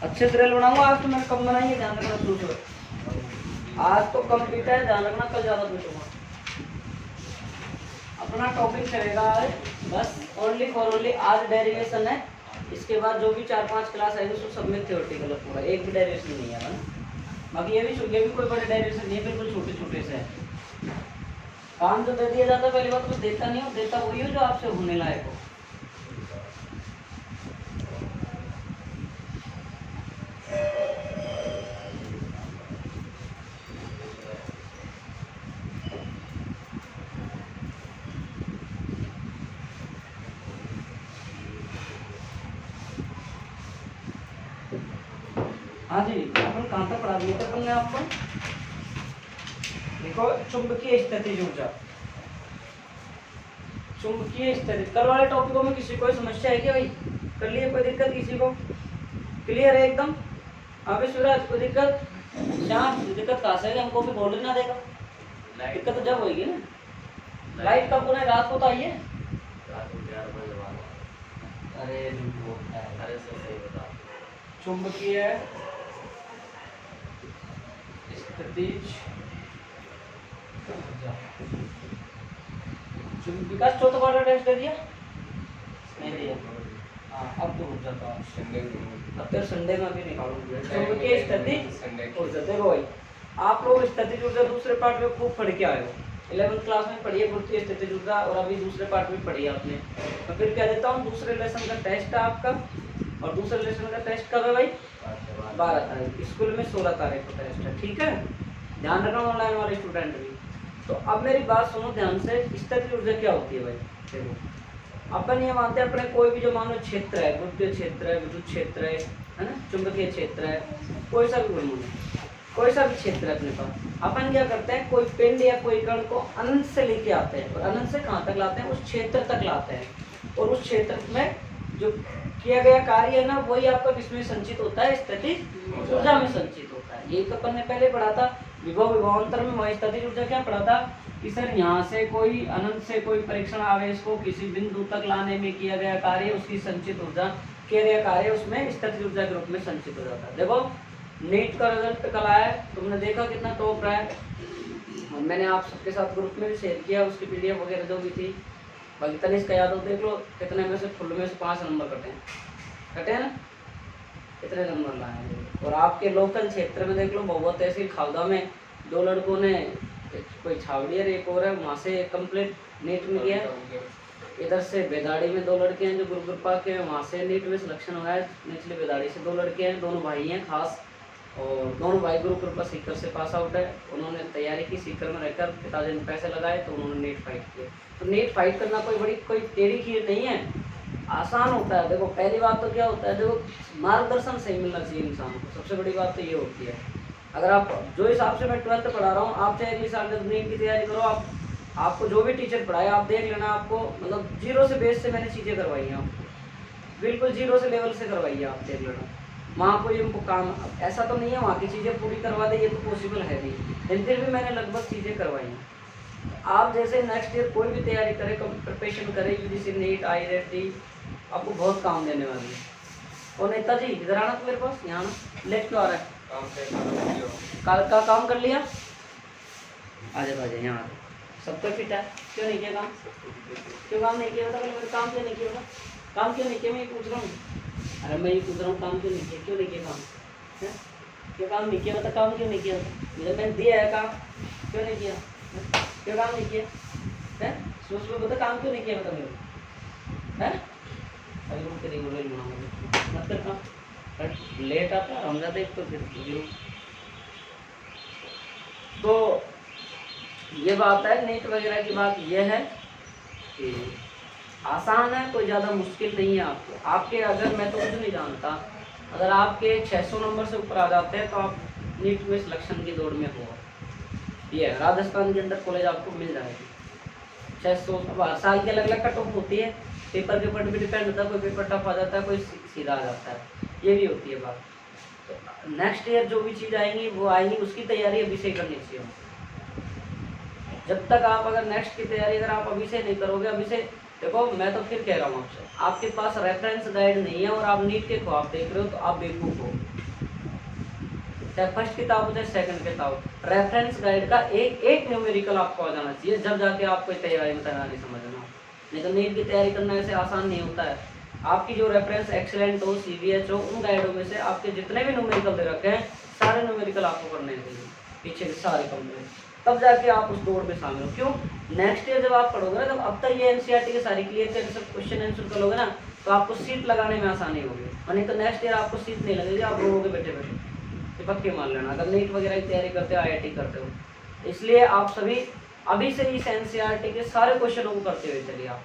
अच्छे से रेल बनाऊंगा। आज तो मैंने कम बनाई है, ध्यान रखना शुरू से। आज तो कम पीटा है, ध्यान रखना कल ज़्यादा पीटूंगा। अपना टॉपिक चलेगा आज बस ओनली फॉर ओनली आज डेरिवेशन है। इसके बाद जो भी 4-5 क्लास आएगी उसको सब में थ्योरेटिकल है पूरा, एक भी डेरिवेशन नहीं है ना। बाकी ये भी कोई बड़े डेरिवेशन नहीं है, बिल्कुल छोटे छोटे से है। काम जो दे दिया जाता है पहली बात तो देता नहीं हो, देता वही हो जो आपसे होने लायक हो। हाँ जी, अपन कहाँ तक पढ़ा दिया था तुमने आपको? देखो चुंबकीय स्थितिज ऊर्जा, चुंबकीय स्थितिज कल वाले टॉपिकों में किसी कोई समस्या है क्या भाई? कर लिए कोई दिक्कत किसी को? क्लियर है एकदम? अभी सूरज कोई दिक्कत? श्याम दिक्कत कहाँ से है? हमको भी बोल ना देगा। दिक्कत तो जब होगी ना। लाइट कब होना है? रात को तो आइए। अरे चुंबकीय स्थितिज विकास चौथा क्वार्टर टेस्ट दे दिया? नहीं दिया। हाँ अब तो रुक जाता है, अब तो संडे में भी निकालूंगा। चुंबकीय स्थितिज ऊर्जा देखो भाई, आप लोग स्थितिज ऊर्जा दूसरे पार्ट में खूब पढ़ के आए हो। 11th क्लास में पढ़िए गुरुत्वीय स्थितिज ऊर्जा, और अभी दूसरे पार्ट में पढ़िए आपने। तो फिर कह देता हूँ दूसरे लेसन का टेस्ट है आपका, और दूसरे लेसन का टेस्ट कब है भाई? 12 तारीख। स्कूल में 16 तारीख को टेस्ट है, ठीक है? ध्यान रखना ऑनलाइन वाले स्टूडेंट भी। तो अब मेरी बात सुनो ध्यान से, स्थितिज ऊर्जा क्या होती है भाई? देखो अपन ये मानते हैं अपने कोई भी जो मान लो क्षेत्र है, गुरुत्वीय क्षेत्र है, विद्युत क्षेत्र है ना, चुंबकीय क्षेत्र है, कोई सा भी कोई सा भी क्षेत्र है अपने पास, अपन क्या करते हैं कोई पिंड या कोई कण को अनंत से लेके आते हैं, और अनंत से कहाँ तक लाते हैं? उस क्षेत्र तक लाते हैं, और उस क्षेत्र में जो किया गया कार्य है ना वही आपका किसमें संचित होता है? स्थितिज ऊर्जा में संचित होता है। यही तो अपन ने पहले पढ़ा था विभव विभवांतर में, वही स्थितिज ऊर्जा क्या पढ़ा था कि सर यहाँ से कोई अनंत से कोई परीक्षण आवेश को किसी बिंदु तक लाने में किया गया कार्य, उसकी संचित ऊर्जा, किया गया कार्य उसमें स्थितिज ऊर्जा के रूप में संचित हो जाता है। देखो नीट का रिजल्ट कल आया है, तुमने देखा कितना टॉप रहा है, और मैंने आप सबके साथ ग्रुप में भी शेयर किया उसकी PDF वगैरह जो भी थी। बाकी तनिष का याद हो देख लो कितने में से फुल में से 5 नंबर कटे हैं ना, कितने नंबर लाए हैं। और आपके लोकल क्षेत्र में देख लो बहुआ तहसील खालदा में 2 लड़कों ने, कोई छावड़ी है एक और है, वहाँ से कंप्लीट नीट में किया। इधर से बेदाड़ी में 2 लड़के हैं जो गुरुकृपा के, वहाँ से नीट में सिलेक्शन हुआ है। निचले बेदाड़ी से 2 लड़के हैं, दोनों भाई हैं खास, और दोनों भाई गुरुकृपा सीकर से पास आउट है। उन्होंने तैयारी की सीकर में रहकर, पिताजी ने पैसे लगाए तो उन्होंने नीट फाइट किया। तो नीट फाइट करना कोई टेढ़ी खीर नहीं है, आसान होता है। देखो पहली बात तो क्या होता है, देखो मार्गदर्शन सही मिलना चाहिए इंसान को, सबसे बड़ी बात तो ये होती है। अगर आप जो हिसाब से मैं 12th पढ़ा रहा हूँ, आप चाहे अगले साल जब नीट की तैयारी करो, आपको जो भी टीचर पढ़ाए आप देख लेना, आपको मतलब जीरो से बेस से मैंने चीज़ें करवाई हैं, आपको बिल्कुल जीरो से लेवल से करवाई है, आप देख लेना। वहाँ कोई हमको काम ऐसा तो नहीं है वहाँ की चीज़ें पूरी करवा दे, ये तो पॉसिबल है नहीं, लेकिन फिर भी मैंने लगभग चीज़ें करवाई हैं। आप जैसे नेक्स्ट ईयर कोई भी तैयारी करे, प्रिपरेशन करे, यूजीसी नीट IIT, आपको बहुत काम देने वाली है। और नेताजी इधर आना तो मेरे पास, यहाँ ना लेट क्यों आ रहा है? कल का काम कर लिया? आजे बाजे यहाँ सब तो फिट है, क्यों नहीं किया काम? क्यों काम नहीं किया? बता मेरे काम क्यों नहीं किया? बता काम क्यों नहीं किया? मैं ये पूछ रहा हूँ। अरे मैं ये पूछ रहा हूँ काम क्यों नहीं किया? क्यों नहीं किया काम? है क्यों काम नहीं किया? बता काम क्यों नहीं किया? मुझे मैंने दिया है काम, क्यों नहीं किया? क्यों काम नहीं किया है? सोच लो, बता काम क्यों नहीं किया? बता मेरे है मतलब लेट आता हम जाते तो फिर। तो ये बात है नीट वगैरह की, बात ये है कि आसान है, कोई ज़्यादा मुश्किल नहीं है आपको। आपके अगर मैं तो कुछ नहीं जानता, अगर आपके 600 नंबर से ऊपर आ जाते हैं तो आप नीट में सिलेक्शन की दौड़ में हो। ये राजस्थान के अंदर कॉलेज आपको मिल जाएगी 600। साल की अलग अलग कट ऑफ होती है, पेपर के ऊपर भी डिपेंड होता है, कोई पेपर टफ आ जाता है, कोई सीधा आ जाता है, ये भी होती है बात। तो नेक्स्ट ईयर जो भी चीज़ आएंगी वो आएंगी, उसकी तैयारी अभी से करनी चाहिए। जब तक आप अगर नेक्स्ट की तैयारी अगर आप अभी से नहीं करोगे, अभी से देखो मैं तो फिर कह रहा हूँ आपसे, आपके पास रेफरेंस गाइड नहीं है और आप नीट के ख्वाब देख रहे हो तो आप बेवकूफ हो। चाहे फर्स्ट किताब हो चाहे सेकंड किताब, रेफरेंस गाइड का एक एक न्यूमेरिकल आपको आ जाना चाहिए, जब जाके आपको तैयारी में तैयारी समझना। नहीं तो नीट की तैयारी करना ऐसे आसान नहीं होता है। आपकी जो रेफरेंस एक्सीलेंट हो, CBH हो, उन गाइडों में से आपके जितने भी न्यूमेरिकल दे रखे हैं सारे न्यूमेरिकल आपको करने चाहिए, पीछे के सारे कंप्लीट, तब जाके आप उस दौड़ में शामिल हो। क्यों? नेक्स्ट ईयर जब आप पढ़ोगे ना, तब अब तक ये NCERT के सारी क्लियर करके सब क्वेश्चन आंसर करोगे ना, तो आपको सीट लगाने में आसानी होगी। और नहीं तो नेक्स्ट ईयर आपको सीट नहीं लगेगी, आप रोगे बैठे बैठे, ये पक्के मान लेना, अगर नीट वगैरह की तैयारी करते हो, IIT करते हो। इसलिए आप सभी अभी से इस NCERT के सारे क्वेश्चनों को करते हुए चलिए। आप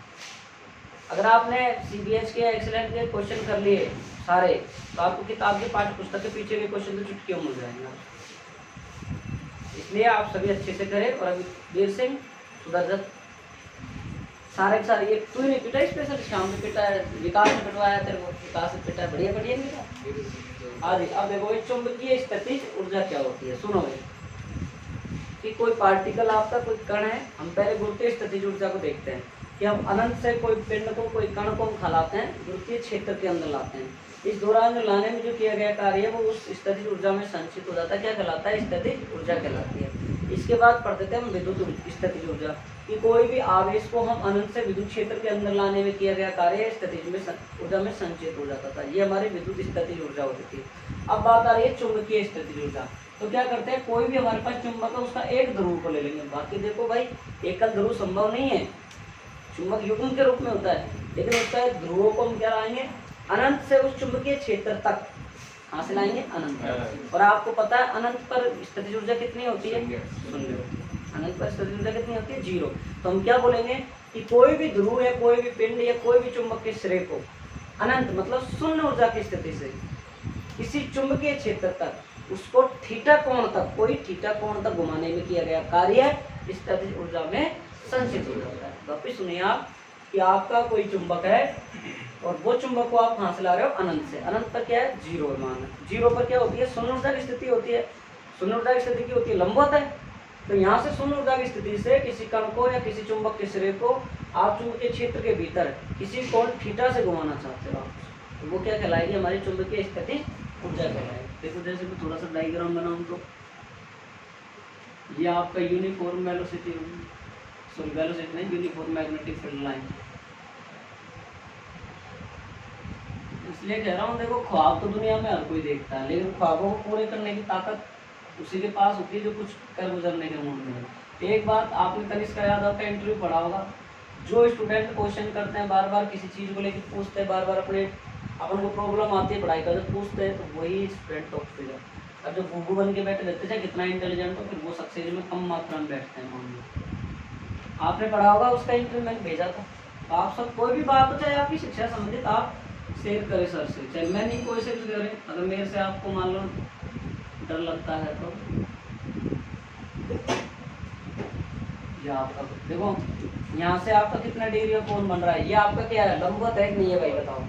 अगर आपने CBH के एक्सीलेंट के क्वेश्चन कर लिए सारे, तो आपको किताब के पाठ्य पुस्तक के पीछे के क्वेश्चन तो चुटकियों मिल जाएंगे। इसलिए आप सभी अच्छे से करें। और अभी वीर सिंह, सुदर्शन, सारे के सारे, ये तू ही नहीं पिटा स्पेशल, शाम में पिटा है, विकास ने पिटवाया तेरे को, विकास ने पिटा है, बढ़िया बढ़िया नहीं था। हाँ जी, अब देखो ये चुंबकीय स्थितिज ऊर्जा क्या होती है, सुनो भाई। कि कोई पार्टिकल आपका कोई कण है, हम पहले गुरुत्वीय स्थितिज ऊर्जा को देखते हैं कि हम अनंत से कोई पिंड को, कोई कण को हम खिलाते हैं, गुरुत्वीय क्षेत्र के अंदर लाते हैं। इस दौरान जो लाने में जो किया गया कार्य है वो उस स्थितिज ऊर्जा में संचित हो जाता है, क्या कहलाता है? स्थितिज ऊर्जा कहलाती है। इसके बाद पढ़ते थे हम विद्युत स्थितिज ऊर्जा, कि कोई भी आवेश को हम अनंत से विद्युत क्षेत्र के अंदर लाने में किया गया कार्य स्थितिज में ऊर्जा में संचित हो जाता था, ये हमारी विद्युत स्थितिज ऊर्जा होती थी। अब बात आ रही है चुंबकीय स्थितिज ऊर्जा। तो क्या करते हैं, कोई भी हमारे पास चुंबक है उसका एक ध्रुव को ले लेंगे, बाकी देखो भाई एकल ध्रुव संभव नहीं है, चुंबक युग्म के रूप में होता है, लेकिन उसका ध्रुवों को हम क्या लाएंगे? अनंत से उस चुंबकीय क्षेत्र तक, कहाँ से लाएंगे? अनंत। और आपको पता है अनंत पर स्थितिज ऊर्जा कितनी होती है? 0। अनंत पर स्थितिज ऊर्जा कितनी होती है? 0। तो हम क्या बोलेंगे कि कोई भी ध्रुव या कोई भी पिंड या कोई भी चुंबक के सिरे को अनंत मतलब शून्य ऊर्जा की स्थिति से किसी चुंबकीय क्षेत्र तक उसको थीटा कोण तक, कोई थीटा कोण तक घुमाने में किया गया कार्य स्थितिज ऊर्जा में संचित हो जाता है। वापिस सुनिए आप कि आपका कोई चुंबक है और वो चुंबक को आप कहाँ से ला रहे हो? अनंत से। अनंत पर क्या है? 0 मान। 0 पर क्या होती है? शून्य ऊर्जा की स्थिति होती है। शून्य ऊर्जा की स्थिति की होती है लंबवत है, तो यहाँ से शून्य ऊर्जा की स्थिति से किसी कण को या किसी चुंबक के सिरे को आप चुंबकीय क्षेत्र के भीतर किसी कोण थीटा से घुमाना चाहते हो आप, तो वो क्या कहलाएगी? हमारी चुंबकीय स्थितिज ऊर्जा कहलाएगी। देखो जैसे मैं थोड़ा सा डायग्राम बनाऊं तो ये आपका यूनिफॉर्म वेलोसिटी होगी, सॉरी वेलोसिटी नहीं, यूनिफॉर्म मैग्नेटिक फील्ड लाइन। इसलिए कह रहा हूँ देखो, ख्वाब तो दुनिया में हर कोई देखता है, लेकिन ख्वाबों को पूरे करने की ताकत उसी के पास होती है जो कुछ कर गुजरने के मूड में है। एक बात आपने कनिष्क यादव का इंटरव्यू पढ़ा होगा, जो स्टूडेंट क्वेश्चन करते हैं, बार बार किसी चीज़ को लेकर पूछते हैं, बार बार अपने अपन को प्रॉब्लम आती है पढ़ाई का, जब पूछते हैं तो वही स्टूडेंट टॉप पे जाता है। अब जो गूगू बन के बैठे रहते थे कितना इंटेलिजेंट हो, फिर वो सक्सेस में कम मात्रा में बैठते हैं। मान लो आपने पढ़ा होगा, उसका इंटरव्यू मैंने भेजा था। तो आप सब कोई भी बात हो, चाहे आपकी शिक्षा संबंधित, आप शेयर करें सर से, चाहे मैं नहीं कोई से भी करें। अगर मेरे से आपको मान लो डर लगता है तो ये आपका देखो, यहाँ से आपका कितना डिग्री का कोण बन रहा है, ये आपका क्या है? लंबवत है कि नहीं है भाई बताओ?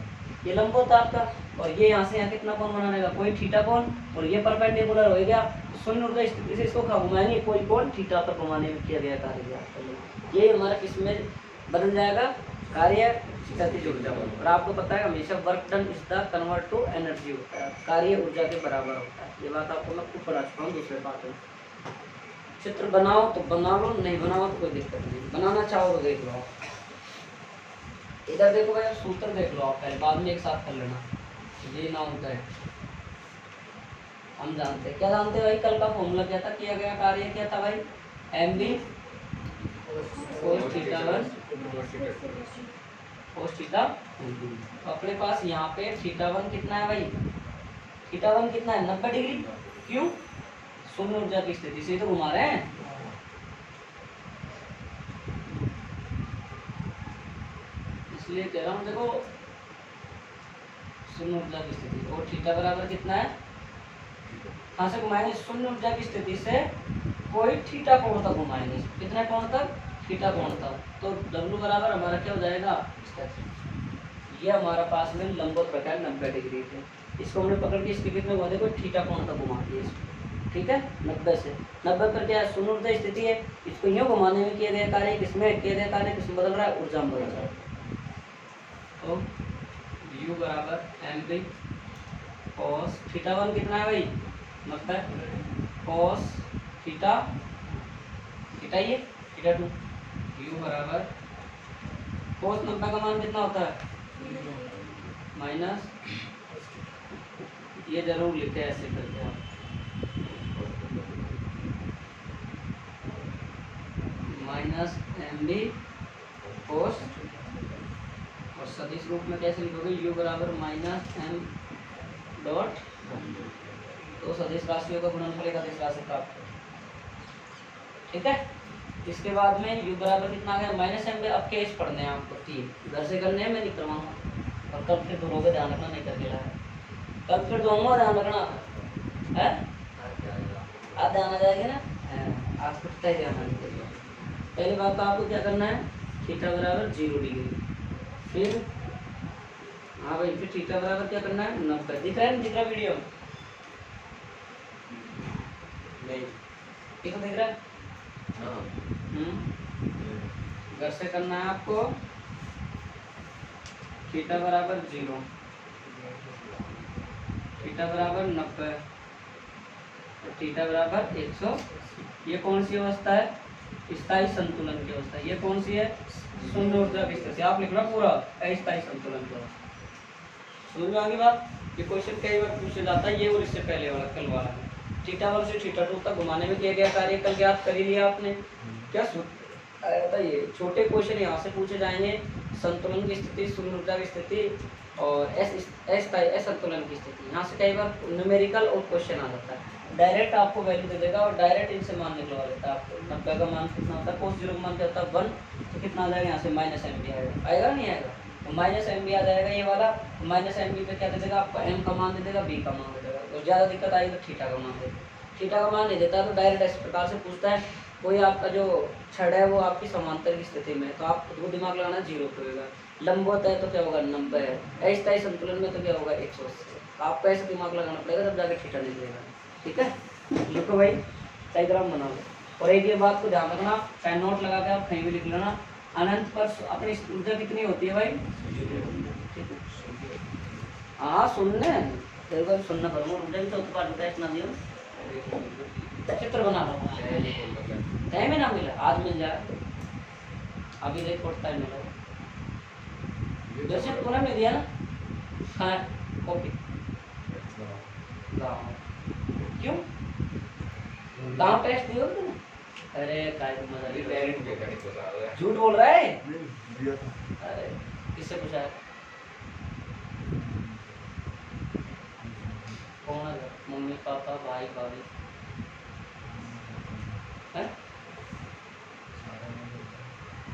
ये लंबवत है आपका, और ये यहाँ से यहाँ कितना कोण बनाने का? कोई थीटा कोण, और ये परपेंडिकुलर हो गया। शून्य ऊर्जा स्थिति से इसको घुमाएंगे, कोई कोण थीटा पर घुमाने में किया गया कार्य। ये हमारा किसमें बदल जाएगा? कार्य स्थितिज ऊर्जा। और आपको पता है हमेशा work done is the convert to energy होता है, कार्य ऊर्जा के बराबर होता है। ये बात आपको मैं खूब पढ़ा चुका हूँ दूसरे पाठ में। चित्र बनाओ तो बना लो, नहीं बनाओ तो कोई दिक्कत नहीं, बनाना चाहो तो देख लो। इधर देखो भाई, सूत्र देख लो आप पहले, बाद में एक साथ कर लेना। ये ना होता है, हम जानते हैं, क्या जानते हैं भाई? कल का फॉर्मूला क्या था? किया गया कार्य क्या था भाई? mv cos theta 1 cos theta. तो अपने पास यहाँ पे थीटा 1 कितना है भाई? थीटा 1 कितना है? 90 डिग्री। क्यों? शून्य ऊर्जा की स्थिति से तो घुमा रहे हैं, इसलिए कह रहा हूँ देखो, शून्य ऊर्जा की स्थिति। और थीटा बराबर कितना है? कहाँ से घुमाएंगे? शून्य ऊर्जा की स्थिति से कोई थीटा कोण तक घुमाएंगे। कितने कोण तक? थीटा कोण तक। तो W बराबर हमारा क्या हो जाएगा? ये हमारा पास में लंबवत प्रकार 90 डिग्री थे, इसको हमने पकड़ के इसके कितने घुमा देखो, थीटा कोण तक घुमा दिए इसको। ठीक है, 90 से 90 पर क्या है? शून्य ऊर्जा स्थिति है, इसको यूँ घुमाने में किया गया कार्य किसमें? किया गया कार्य किसमें बदल रहा है? ऊर्जा में बदल रहा है। तो u बराबर mb cos थीटा 1 कितना है भाई, मतलब cos थीटा ये थीटा 2, u बराबर cos 90 का मान कितना होता है माइनस, ये जरूर लिखे ऐसे करके आप, माइनस एम बी कोस, और सदिश रूप में कैसे लिखोगे, u बराबर माइनस एम डॉट, तो सदिश राशियों का गुणनफल एक अदिश राशि प्राप्त हो। ठीक है, इसके बाद में u बराबर कितना आ गया माइनस एम बी। अब केस पढ़ने हैं आपको 3, घर से करने हैं, मैं नहीं करवाऊंगा, और कब फिर दोनों ध्यान रखना, नहीं करके लाया कब फिर दूंगा, ध्यान रखना है, आप ध्यान आ जाएगा ना, आपको तय ध्यान आने के लिए पहली बात तो आपको क्या करना है, थीटा बराबर 0 डिग्री, फिर हाँ भाई फिर थीटा बराबर क्या करना है 90, दिख रहा है, दिख रहा है वीडियो नहीं, ठीक दिख रहा है, घर से करना है आपको, थीटा बराबर 0, थीटा बराबर 90 और थीटा बराबर 100। ये कौन सी अवस्था है, स्थायी संतुलन की अवस्था। ये कौन सी है, शून्य ऊर्जा की स्थिति। आप लिख रहा पूरा अस्थायी संतुलन की अवस्था। समझ में आ गई बात। ये क्वेश्चन कई बार पूछा जाता है, ये और इससे पहले वाला कल वाला है। थीटा 1 से थीटा 2 तक घुमाने में किया गया कार्य कल ज्ञात कर ही लिया आपने। क्या आया था, ये छोटे क्वेश्चन यहाँ से पूछे जाएंगे, संतुलन की स्थिति, शून्य ऊर्जा की स्थिति और असंतुलन की स्थिति। यहाँ से कई बार न्यूमेरिकल और क्वेश्चन आ जाता है, डायरेक्ट आपको वैल्यू दे देगा और डायरेक्ट इनसे मान निकलवा देता है आपको। 90 का मान कितना होता है, cos 0 का मान क्या होता है 1, तो कितना आ जाएगा यहाँ से माइनस एम बी आएगा, आएगा नहीं आएगा, तो माइनस एम बी आ जाएगा ये वाला। माइनस एम बी पे क्या दे देगा आपको, एम का मान दे देगा, बी का मान दे देगा। तो ज़्यादा दिक्कत आएगी तो थीटा का मान दे देगा। थीटा का मान नहीं देता तो डायरेक्ट इस प्रकार से पूछता है, कोई आपका जो छड़ है वो आपकी समांतर की स्थिति में, तो आप खुद को दिमाग लगाना 0 पे होगा। लंबवत है तो क्या होगा 90 है, अस्थायी संतुलन में तो क्या होगा 180। आपको ऐसे दिमाग लगाना पड़ेगा तब जाके थीटा निकलेगा। ठीक है, लिखो भाई, डायग्राम बनाओ। और एक ये बात को ध्यान रखना, पेन नोट लगा के आप कहीं भी लिख लेना, अनंत पर अपनी ऊर्जा कितनी होती है भाई, हाँ सुनने एक बार सुनना पड़ूंगा, ऊर्जा की तो उत्पाद टेस्ट ना दियो, चित्र बना लो, टाइम ही ना मिला, आज मिल जाए, अभी देख पड़ता है मिला, जैसे तूने मिल दिया ना, हाँ कॉपी क्यों गाँव टेस्ट दियो तुमने, अरे काय तुम मजा, झूठ बोल रहा है, अरे किससे पूछा है, कौन है, मम्मी पापा भाई भाभी है,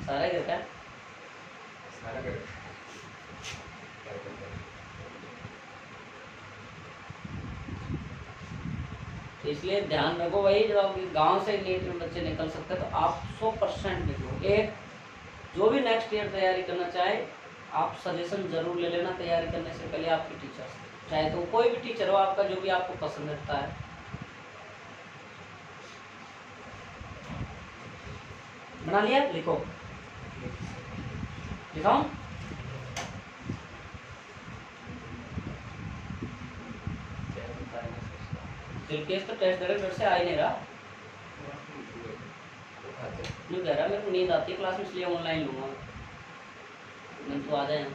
सारा घर का, सारा घर, इसलिए ध्यान रखो भाई, जब आप गांव से नीट में बच्चे निकल सकते हैं तो आप 100% लिखो। एक जो भी नेक्स्ट ईयर तैयारी करना चाहे आप सजेशन जरूर ले लेना, तैयारी करने से पहले आपके टीचर से, चाहे तो कोई भी टीचर हो आपका, जो भी आपको पसंद रहता है। बना लिया, लिखो, लिखाऊं, केस तो टेस्ट दे फिर से आ ही नहीं रहा, नहीं कह रहा मेरे को नींद आती है क्लास में, इसलिए ऑनलाइन लूंगा मैं, तो आ जाए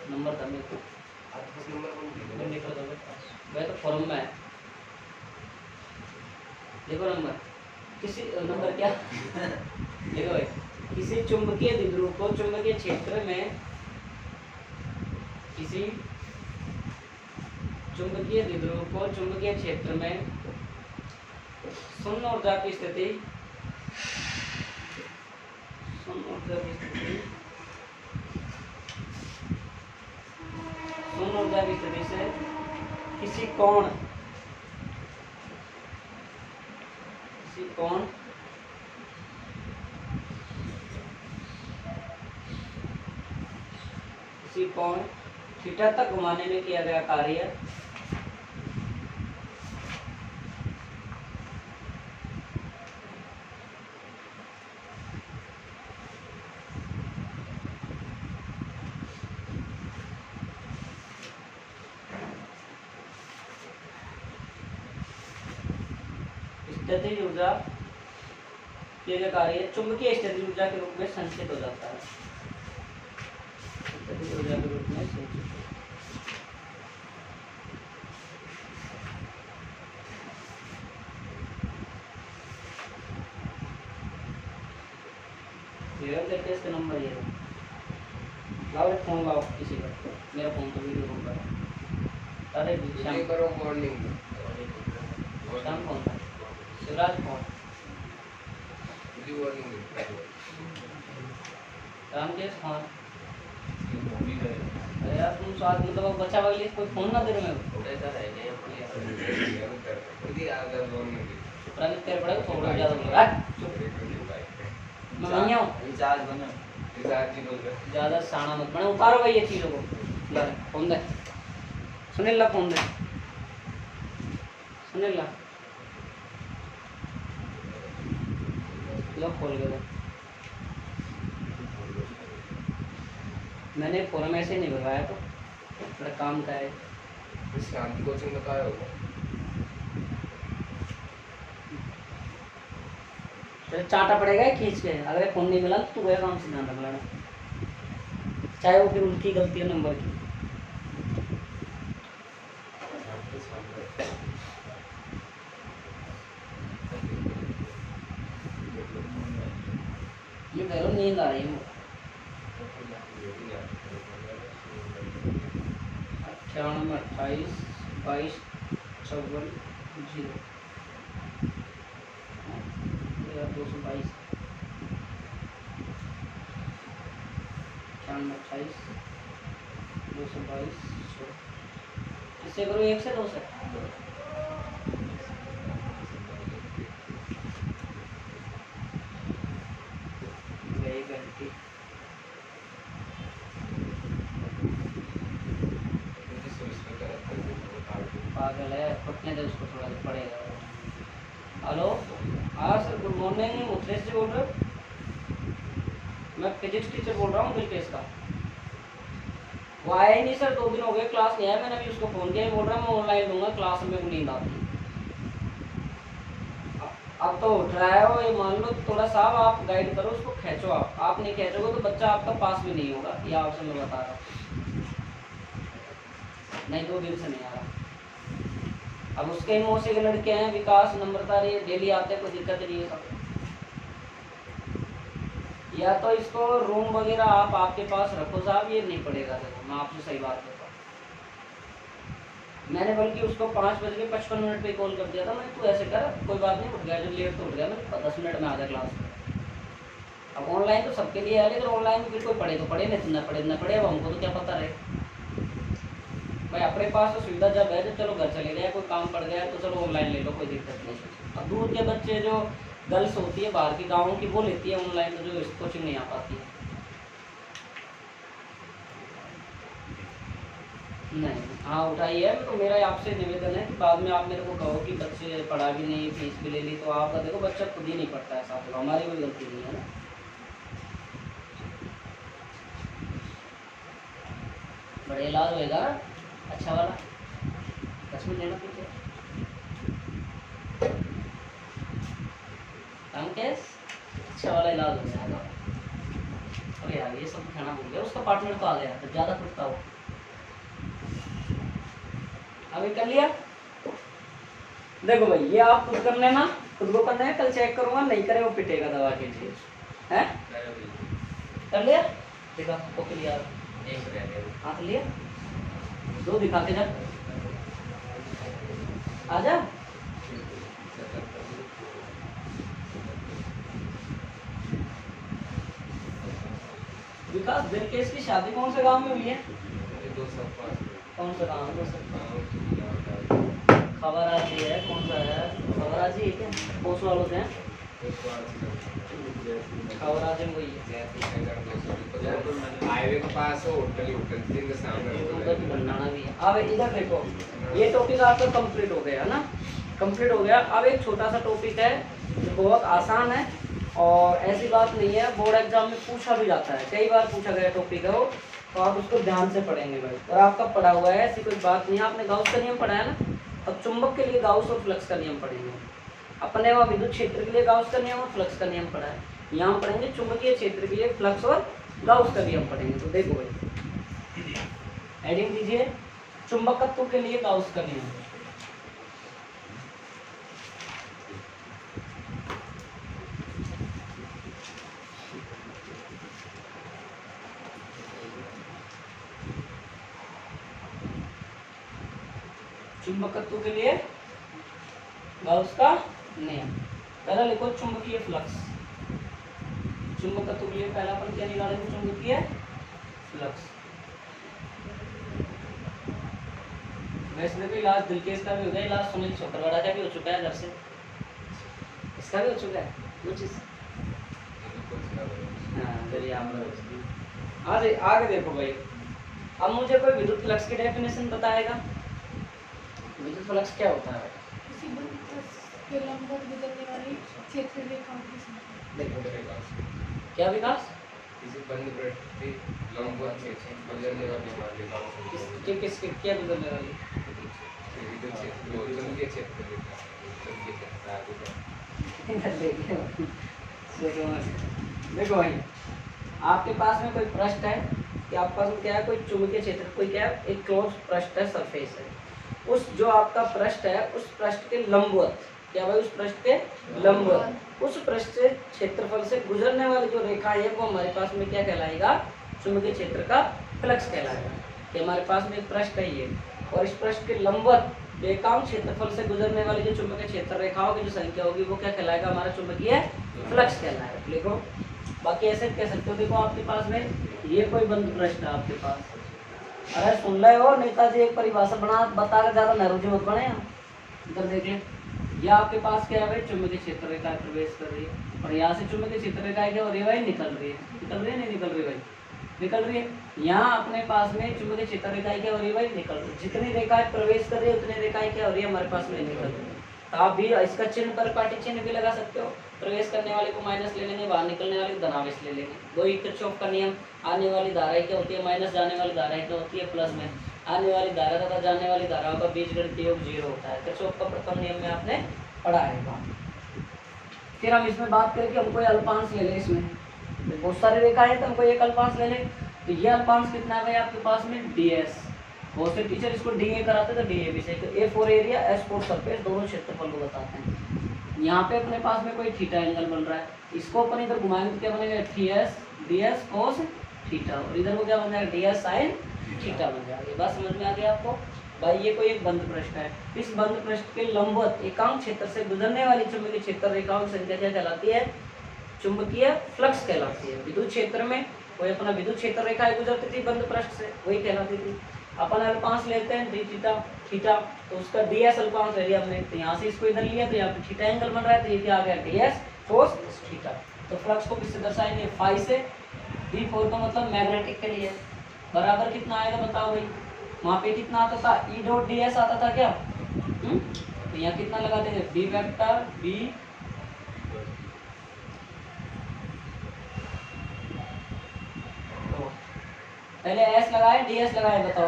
नंबर था मेरे को, वह तो फॉर्म में है, देखो नंबर, किसी नंबर क्या देखो भाई, किसी चुंबकीय द्विध्रुव को चुंबकीय क्षेत्र में, किसी चुंबकीय द्विध्रुव को चुंबकीय क्षेत्र में शून्य ऊर्जा की स्थिति, शून्य ऊर्जा की स्थिति, शून्य ऊर्जा की स्थिति से किसी कोण थीटा तक घुमाने में किया गया कार्य स्थितिज ऊर्जा के कार्य चुंबकीय स्थितिज ऊर्जा के रूप में संचित हो जाता है। स्थितिज ऊर्जा के रूप में संचित लेटेस्ट नंबर ये लाओ फोन लाओ किसी का, मेरा फोन तो वीडियो कॉल कर। अरे शाम करो मॉर्निंग शाम कौन था शिवराज कौन रामकेश कौन। अरे यार तुम साथ मतलब बच्चा वाली कोई फोन ना दे रहे मेरे को तेरे पड़ेगा थोड़ा ज़्यादा बोल मैं वहीं हूँ ज़्यादा साना मत बने। उतारो भाई ये चीज़ों को। ला फोन दे सुनील ला फोन दे सुनील ला लो खोल के दे। मैंने फोरम ऐसे नहीं भरवाया तो थोड़ा काम का है। शांति कोचिंग बताया होगा चाटा पड़ेगा खींच के। अगर फोन नहीं मिला तो वह काम से ध्यान रख लेना, चाहे वो फिर उनकी गलती है नंबर की। ये कह लो नींद आ रही है। 98 28 22 54 0 222 98 28 222 इससे करो 1 से 2 से पागल है पटने दे उसको थोड़ा पड़ेगा। हेलो हाँ सर गुड मॉर्निंग उत्तरेश जी बोल रहे हो। मैं फिजिक्स टीचर बोल रहा हूँ बिल्केश का। वो आया ही नहीं सर 2 दिन हो गए क्लास नहीं आया। मैंने अभी उसको फ़ोन किया बोल रहा मैं ऑनलाइन लूँगा क्लास में नींद आती है। अब तो उठ रहा है वो ये मान लो थोड़ा सा आप गाइड करो उसको खींचो। आप नहीं खींचोगे तो बच्चा आपका पास भी नहीं होगा। ये आपसे मैं बता रहा हूँ नहीं 2 दिन से नहीं आ रहा। अब उसके मौसी के लड़के हैं विकास नम्रता ये डेली आते हैं कोई दिक्कत नहीं है सब। या तो इसको रूम वगैरह आप आपके पास रखो साहब ये नहीं पड़ेगा। देखो मैं आपसे सही बात बताऊँ मैंने बल्कि उसको 5:55 पे कॉल कर दिया था। मैंने तू ऐसे कर कोई बात नहीं उठ गया जब लेट तो उठ गया मैंने 10 मिनट में आ जाए क्लास में। अब ऑनलाइन तो सबके लिए है लेकिन ऑनलाइन में फिर कोई पढ़े तो पढ़े नहीं ना पढ़े अब हमको तो क्या पता रहे भाई। अपने पास तो सुविधा जब है जब चलो घर चले गए कोई काम पड़ गया तो चलो ऑनलाइन ले लो कोई दिक्कत नहीं। अब दूर के बच्चे जो गर्ल्स होती है बाहर के गाँव की वो लेती है ऑनलाइन तो जो इस कोचिंग नहीं आ पाती है। नहीं हाँ उठाइए तो मेरा आपसे निवेदन है कि बाद में आप मेरे को कहो कि बच्चे पढ़ा भी नहीं फीस भी ले ली तो आपका देखो बच्चा खुद ही नहीं पढ़ता है साथ हमारी कोई गलती नहीं है ना। बड़े इलाज होएगा अच्छा वाला 10 मिनट लेना पीछे अच्छा वाला इलाज हो जाएगा। अरे यार ये सब खाना भूल गया उसका पार्टनर तो आ गया तो ज़्यादा कुटता हो। अभी कर लिया देखो भाई ये आप खुद कर लेना खुद को करना है। कल चेक करूँगा नहीं करे वो पिटेगा दवा के लिए है। कर लिया देखा वो क्लियर हाँ कर लिया 2 दिखा के जा आजा। विकास बिल्केश की शादी कौन से गांव में हुई है। कौन सा गांव खबर आती है कौन सा है खबर आती है क्या कौन से वालों से हैं खबर आती है वही हाईवे के पास होटल के सामने बनाना भी है। अब इधर देखो ये टॉपिक आपका कंप्लीट हो गया है ना कंप्लीट हो गया। अब एक छोटा सा टॉपिक है जो बहुत आसान है और ऐसी बात नहीं है बोर्ड एग्जाम में पूछा भी जाता है कई बार पूछा गया टॉपिक है वो तो आप उसको ध्यान से पढ़ेंगे भाई। और आपका पढ़ा हुआ है ऐसी कोई बात नहीं है। आपने गाउस का नियम पढ़ा है ना अब चुंबक के लिए गाउस और फ्लक्स का नियम पढ़ेंगे। अपने वहाँ विद्युत क्षेत्र के लिए गाउस का नियम और फ्लक्स का नियम पढ़ा है। यहाँ पढ़ेंगे चुंबकीय क्षेत्र के लिए फ्लक्स और गाउस का नियम पढ़ेंगे। तो देखो भाई हेडिंग दीजिए चुंबकत्व के लिए गाउस का नियम। चुंबकत्व के लिए गाउस का नियम। पहला लिखो चुंबकीय फ्लक्स। चुंबकत्व के लिए पहला अपन क्या निकालेंगे? चुंबकीय फ्लक्स। वैसे देखो इलाज दिलकेश का भी हो गया, इलाज सुनील छोकरवाड़ा का भी हो चुका है, घर से इसका भी हो चुका है कुछ। हाँ चलिए आप आगे देखो भाई। अब मुझे कोई विद्युत फ्लक्स की डेफिनेशन बताएगा। विद्युत फ्लक्स क्या होता है? किसी वस्तु के लंबवत गुजरने वाली क्षेत्र रेखाओं की संख्या। देखो क्या विकास? किसी बंद पृष्ठ के लंबवत क्षेत्र गुजरने वाली मात्रा किसके क्या गुजरने वाली? विद्युत क्षेत्र जो चुंबकीय क्षेत्र लेता है, चुंबकीय क्षेत्र देखो भाई आपके पास में कोई पृष्ठ है कि आपके पास में क्या है? कोई चुंबकीय क्षेत्र, कोई क्या है? एक क्लोज पृष्ठ है, सरफेस है। उस जो आपका पृष्ठ है उस पृष्ठ के लंबवत, क्या भाई? उस पृष्ठ के लंबवत, उस पृष्ठ से क्षेत्रफल से गुजरने वाली जो रेखा है वो हमारे पास में क्या कहलाएगा? चुंबकीय क्षेत्र का फ्लक्स कहलाएगा। कि हमारे पास में एक पृष्ठ है ये, और इस पृष्ठ के लंबवत एकांक क्षेत्रफल से गुजरने वाली जो चुंबकीय क्षेत्र रेखाओं की जो संख्या होगी वो क्या कहलाएगा? हमारा चुंबकीय फ्लक्स कहलाएगा। लिखो बाकी ऐसे कह सकते हो। देखो आपके पास में ये कोई बंद पृष्ठ है आपके पास। अरे सुन रहे हो नेताजी, एक परिभाषा बता के ज्यादा नरोजी मत बने। इधर देख लें, ये आपके पास क्या है भाई? चुंबकीय क्षेत्र रेखा प्रवेश कर रही है, और यहाँ से चुंबकीय क्षेत्र रेखा क्या हो रही है भाई? निकल रही है। निकल रही है नहीं निकल रही भाई? निकल रही है। यहाँ अपने पास में चुंबकीय क्षेत्र रेखाएं क्या हो रही है भाई? निकल रही है। जितनी रेखाएं प्रवेश कर रही है उतनी रेखाएं क्या हो रही है? हमारे पास में निकल रही है। तो आप भी इसका चिन्ह पर पाटी चिन्ह भी लगा सकते हो। प्रवेश करने वाले को माइनस ले लेंगे, बाहर निकलने वाले को धनावेश ले लेंगे। वही किरचॉफ का नियम, आने वाली धाराएं क्या होती है? माइनस, जाने वाली धाराएं क्या होती है? प्लस में। आने वाली धारा तथा जाने वाली धाराओं का बीजगणितीय योग 0 होता है। किरचॉफ का प्रथम नियम में आपने पढ़ा है। फिर हम इसमें बात करें कि हमको ये अल्पांश ले लें। इसमें बहुत सारी रेखा है तो हमको एक अल्पांश ले लें। तो ये अल्पांश कितना है भाई आपके पास में? ds। बहुत से टीचर इसको डी ए कराते तो डी ए भी सही। तो A for area, S for surface, दोनों क्षेत्रफल को बताते हैं। यहाँ पे अपने पास में कोई थीटा एंगल बन रहा है, इसको अपन इधर घुमाएंगे तो क्या बनेगा? ds cos थीटा, और इधर को क्या बन जाएगा? ds sin थीटा बन जाएगा। ये बात समझ में आ गई आपको भाई? ये कोई एक बंद पृष्ठ है। इस बंद पृष्ठ के लंबवत एकांक क्षेत्र से गुजरने वाली चुंबकीय क्षेत्र रेखाओं की संख्या क्या कहलाती है? चुंबकीय फ्लक्स कहलाती है। विद्युत क्षेत्र में कोई अपना विद्युत क्षेत्र रेखाएं गुजरती थी बंद पृष्ठ से, वही कहलाती थी। अपन अल्पांश लेते हैं डी थीटा, तो उसका ds अल्पांश ले लिया हमने। तो यहाँ से इसको इधर लिया तो यहाँ पे थीटा एंगल बन रहा है, तो ये क्या आ गया? ds cos theta. तो फ्लक्स को किससे दर्शाएंगे? फाई से। d4 का मतलब मैग्नेटिक के लिए बराबर कितना आएगा बताओ भाई? वहाँ पे कितना आता था? E डॉट ds आता था क्या? तो यहाँ कितना लगा देंगे? b वेक्टर b पहले s लगाए ds लगाए बताओ?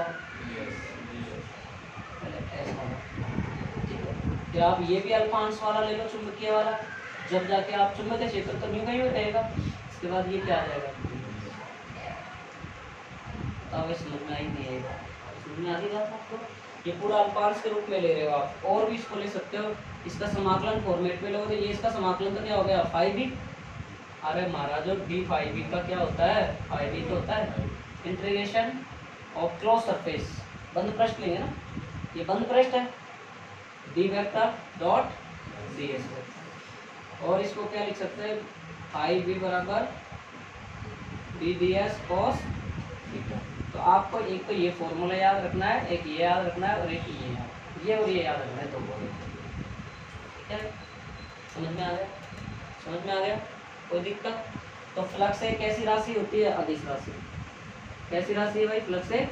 पहले s लगाए, ठीक है। फिर आप ये भी अल्पांश वाला ले लो, चुंबकीय वाला। जब जाके आप चुंबकीय क्षेत्र तो न्यू कहीं रहेगा, इसके बाद ये क्या आ जाएगा? अब समझ में आई नहीं आएगा? समझ में आ गई बात आपको? ये पूरा अल्पांश के रूप में ले रहे हो आप, और भी इसको ले सकते हो। इसका समाकलन फॉर्मेट में लोगे तो ये इसका समाकलन तो क्या हो गया? फाई बी। अरे महाराज डी फाई बी का क्या होता है? फाई बी तो होता है इंटीग्रेशन ऑफ क्लोज सरफेस। बंद पृष्ठ लेंगे ना, ये बंद पृष्ठ है, D vector dot D S. और इसको क्या लिख सकते हैं? फाई बी बराबर D D S cos theta. तो आपको एक तो ये फॉर्मूला याद रखना है, एक ये याद रखना है, और एक ये और ये याद रखना है। तो ठीक है, समझ में आ गया? समझ में आ गया? कोई दिक्कत? तो फ्लक्स एक कैसी राशि होती है? अदिश राशि। कैसी राशि है भाई? फ्लक्स एक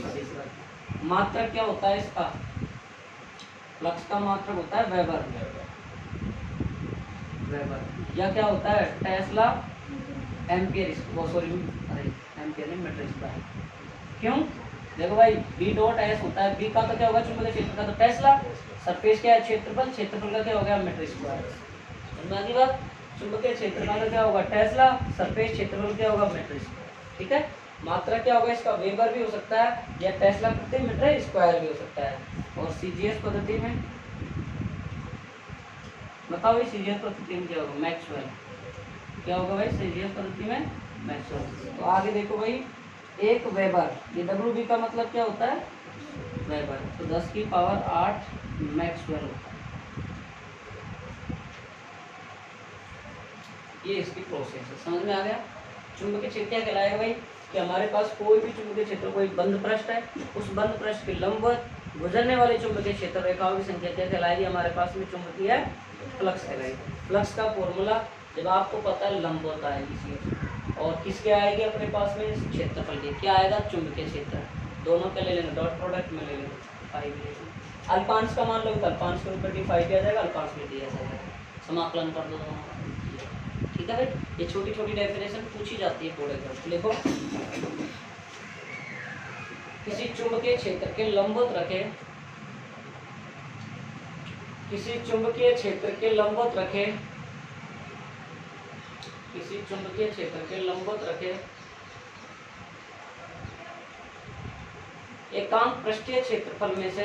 अदिश राशि। मात्रक क्या होता है इसका? फ्लक्स का मात्रक होता है वेबर। वेबर या क्या होता है? Tesla ampere. इसको सॉरी, अरे एम्पियर नहीं, मीटर इसका है। क्यों? देखो भाई बी डॉट एस होता है, बी का तो क्या होगा चुंबकीय क्षेत्र का तो टेस्ला, सरफेस क्या है क्षेत्रफल, क्षेत्रफल का क्या हो गया मीटर स्क्वायर। समझ में आ गई बात। चुंबकीय क्षेत्र का तो क्या होगा टेस्ला, सरफेस क्षेत्रफल क्या होगा मीटर स्क्वायर। ठीक है, मात्रा क्या होगा इसका वेबर भी हो सकता है या टेस्ला प्रति मीटर स्क्वायर भी हो सकता है। और सीजीएस पद्धति में बताओ, सीजीएस पद्धति में क्या होगा मैक्सवेल, क्या होगा भाई सीजीएस पद्धति में मैक्सवेल। तो आगे देखो भाई, एक वेबर, ये डब्ल्यू बी का मतलब क्या होता है वेबर, तो 10 की पावर 8 मैक्सवेल होता है। ये इसकी प्रोसेस है, समझ में आ गया। चुंबकीय क्षेत्र क्या कहलाएगा भाई कि हमारे पास कोई भी चुंबकीय क्षेत्र, कोई बंद पृष्ठ है, उस बंद पृष्ठ के लंबवत गुजरने वाले चुंबकीय क्षेत्र रेखाओं की संख्या क्या कहलाएगी हमारे पास में चुंबकीय फ्लक्स कहलाएगी। फ्लक्स का फॉर्मूला जब आपको पता है लंबवत आएगी सी, और किसके आएगी अपने पास में क्षेत्रफल के, क्या आएगा चुंबकीय क्षेत्र, दोनों के ले लेंगे डॉट प्रोडक्ट में ले लेंगे 5 अल्पांश का मान लो तो अल्पांश के ऊपर d5 दिया जाएगा, अल्पांश में दिया जाएगा, समाकलन कर दो दोनों। ठीक है भाई, ये छोटी छोटी डेफिनेशन पूछी जाती है कोड़े कर। लिखो, किसी चुंबकीय क्षेत्र के लंबवत रखे, किसी चुंबकीय क्षेत्र के लंबवत रखे, किसी चुंबकीय क्षेत्र के लंबवत रखे एकांक पृष्ठीय क्षेत्रफल में से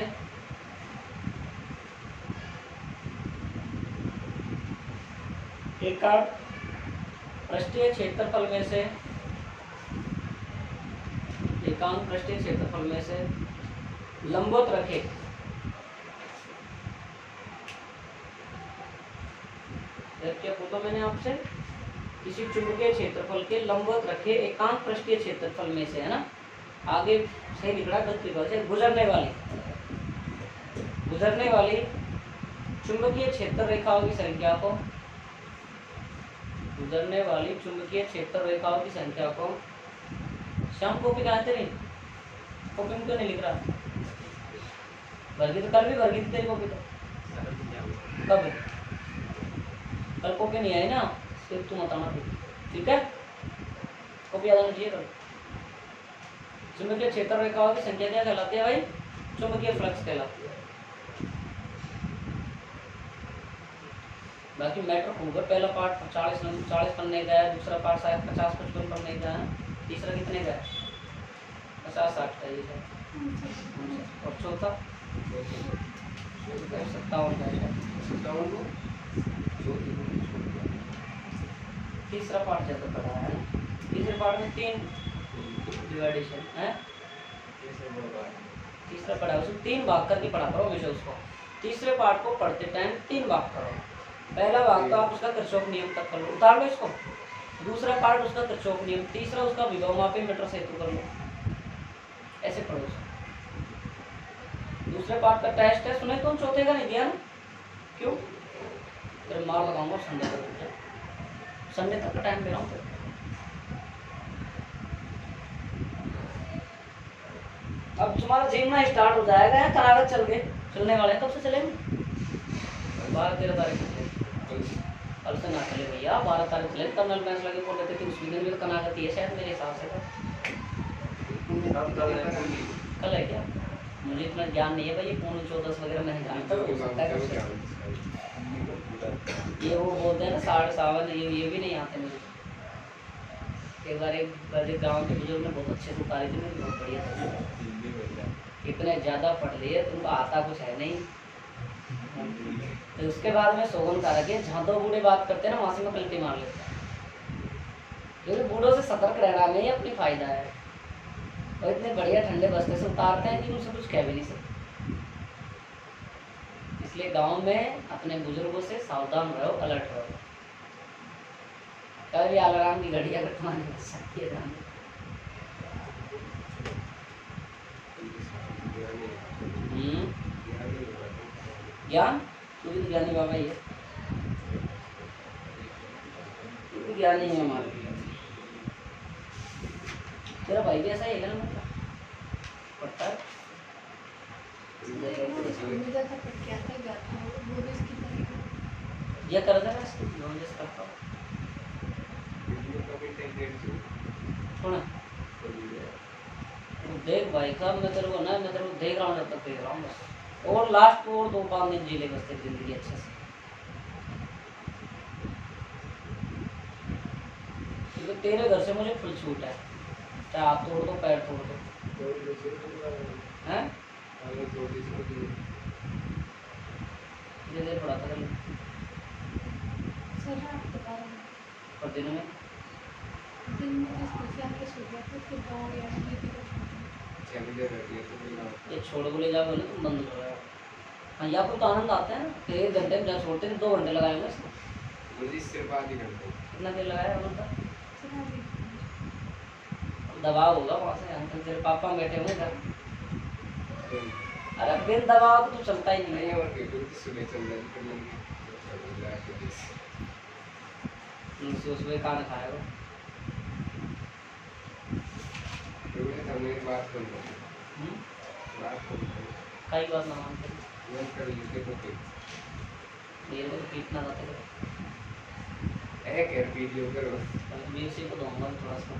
एकांक पृष्ठीय क्षेत्रफल में से एकांक पृष्ठीय क्षेत्रफल में से लंबवत रखे क्या पूछा मैंने आपसे, किसी चुंबकीय क्षेत्रफल के लंबवत रखे एकांक पृष्ठीय क्षेत्रफल में से, है ना, आगे सही लिख रहा है गलती से, गुजरने वाली चुंबकीय क्षेत्र रेखाओं की संख्या को, गुजरने वाली चुंबकीय क्षेत्र रेखाओं की संख्या को, शाम कॉपी कहते नहीं, कॉपी में क्यों नहीं लिख रहा, वर्गी तो कल भी वर्गी थी तेरी कॉपी, तो कब कल कॉपी नहीं आई ना, सिर्फ तुम बताना ठीक है, कॉपी याद आना चाहिए कल। चुंबकीय क्षेत्र रेखाओं की संख्या क्या कहलाती है भाई, चुंबकीय फ्लक्स कहलाती है। बाकी मैटर होगा, पहला पार्ट 40 पन्ने का है, दूसरा पार्ट शायद 50-55 पन्ने का है, तीसरा कितने का है 50-60 का ये है, और चौथा 57 का है, तीसरा पार्ट ज़्यादा पढ़ा है, तीसरे पार्ट में 3 डिवाइडेशन है, तीसरा पढ़ा उसमें 3 भाग करके पढ़ा करो हमेशा उसको, तीसरे पार्ट को पढ़ते टाइम 3 भाग करो, पहला भाग तो आप उसका किरचॉफ नियम तक कर लो, उतार लो इसको, दूसरा पार्ट उसका किरचॉफ नियम, तीसरा उसका विभव मापी मीटर सेतु कर लो, ऐसे पढ़ो उसको। दूसरे पार्ट का टेस्ट है, सुने तुम चौथे का नहीं दिया ना, क्यों, फिर मार लगाऊंगा संडे तक, संडे तक का टाइम दे रहा हूँ। अब तुम्हारा जिम स्टार्ट हो जाएगा या करागत चलने वाले हैं, कब से चलेंगे 12-13 तारीख से, कल से ना चले भैया, 12 तारीख चले, कर्नल बैंस लगे बोल रहे थे कि उस वीडियो में कनागत ही है शायद मेरे हिसाब से, कल है क्या, मुझे इतना ज्ञान नहीं है भाई, 14 वगैरह मैं जानता हूँ, ये वो बोलते हैं ना 7:30, ये भी नहीं आते मुझे। एक बार एक गांव के बुजुर्ग ने बहुत अच्छे से उतारी थी, मुझे बहुत बढ़िया था, इतने ज़्यादा पढ़ लिए तुमको आता कुछ है नहीं। तो उसके बाद में सोगन का रखे, जहाँ तो बूढ़े बात करते हैं ना वहाँ से मैं पलटी मार लेता, क्योंकि बूढ़ों से सतर्क रहना नहीं अपनी फ़ायदा है, और इतने बढ़िया ठंडे बस्ते से उतारते हैं कि उनसे कुछ कह भी नहीं सकते। इसलिए गांव में अपने बुजुर्गों से सावधान रहो, अलर्ट रहो, कभी अलार्म की घड़ी अगर तुम्हारी बच सकती है ज्ञान, तू भी तो ज्ञानी बाबा ही है, तू भी ज्ञानी है हमारे, तेरा भाई भी ऐसा ही है ना, मतलब पढ़ता है ये कर देना करता हूँ देख भाई साहब, मैं तेरे को देख रहा हूँ, जब तक देख रहा हूँ बस। और लास्ट और 2-5 दिन जी ले बस तेरी जिंदगी अच्छे से, क्योंकि तेरे घर से मुझे फुल छूट है, चाहे हाथ तोड़ दो पैर तोड़ दो, हैं धीरे पढ़ाता कर सर आप बता रहे हैं और दिन में दिन में तो स्कूल से आके सो गया, फिर गाँव गया ये छोड़ को ले जाओगे ना तुम, बंद करो यार। हाँ या आपको तो आनंद आता है ना, 1 घंटे में जहाँ छोड़ते हैं 2 घंटे लगाए होंगे इसको। मुझे सिर्फ आधी घंटे कितना देर लगाया मतलब चला भी दबाव होगा वहाँ से, अंकल तेरे पापा बैठे हुए घर। अरे बिन दबाव तो चलता ही नहीं नहीं है। और के कुछ सुबह चल जाए फिर मैं सुबह खाना खाएगा तो मेरी बात सुन बात सुन कई बात ना मानते मैं कर लिखे तो ये लोग पीटना जाते हैं, है क्या वीडियो करो मैं इसी को दूंगा थोड़ा सा।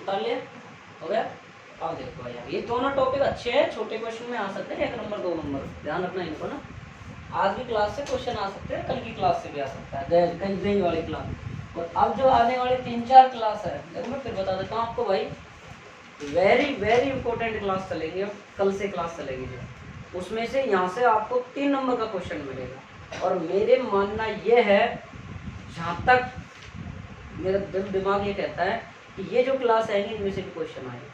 उतार लिया, हो गया। अब देखो यार ये दोनों टॉपिक अच्छे हैं, छोटे क्वेश्चन में आ सकते हैं, 1 नंबर 2 नंबर, ध्यान रखना इनको ना। आज की क्लास से क्वेश्चन आ सकते हैं, कल की क्लास से भी आ सकता है, गई वाली क्लास। और अब जो आने वाली 3-4 क्लास है, देखो मैं फिर बता देता हूँ आपको भाई, वेरी वेरी इंपॉर्टेंट क्लास चलेगी, कल से क्लास चलेगी जो, उसमें से यहाँ से आपको 3 नंबर का क्वेश्चन मिलेगा। और मेरे मानना ये है, जहाँ तक मेरा दिमाग ये कहता है कि ये जो क्लास आएंगी इनमें से भी क्वेश्चन आएंगे,